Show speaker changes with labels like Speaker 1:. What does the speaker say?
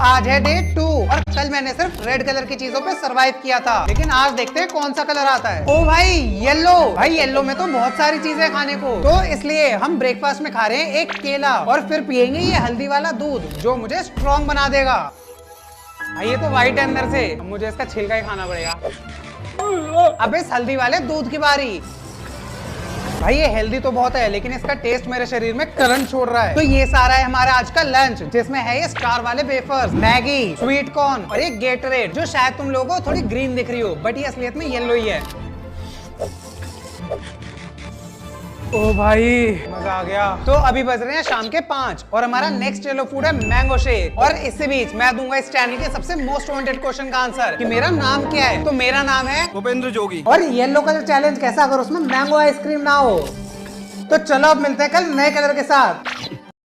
Speaker 1: आज है डे 2 और कल मैंने सिर्फ रेड कलर की चीजों पे सरवाइव किया था, लेकिन आज देखते हैं कौन सा कलर आता है। ओ भाई येलो, भाई येलो में तो बहुत सारी चीजें खाने को, तो इसलिए हम ब्रेकफास्ट में खा रहे हैं एक केला और फिर पियेंगे ये हल्दी वाला दूध जो मुझे स्ट्रॉन्ग बना देगा। भाई ये तो व्हाइट है अंदर से, मुझे इसका छिलका ही खाना पड़ेगा। अब इस हल्दी वाले दूध की बारी। भाई ये हेल्दी तो बहुत है, लेकिन इसका टेस्ट मेरे शरीर में करंट छोड़ रहा है। तो ये सारा है हमारा आज का लंच, जिसमें है ये स्टार वाले वेफर्स, मैगी, स्वीट कॉर्न और ये गेटरेड, जो शायद तुम लोगों को थोड़ी ग्रीन दिख रही हो, बट ये असलियत में येलो ही है। ओ भाई मजा आ गया। तो अभी बज रहे हैं शाम के 5 और हमारा नेक्स्ट येलो फूड है मैंगो शेक। और इसी बीच मैं दूंगा इस चैनल के सबसे मोस्ट वांटेड क्वेश्चन का आंसर कि मेरा नाम क्या है। तो मेरा नाम है
Speaker 2: भूपेंद्र जोगी।
Speaker 1: और येलो कलर चैलेंज कैसा अगर उसमें मैंगो आइसक्रीम ना हो। तो चलो अब मिलते हैं कल नए कलर के साथ।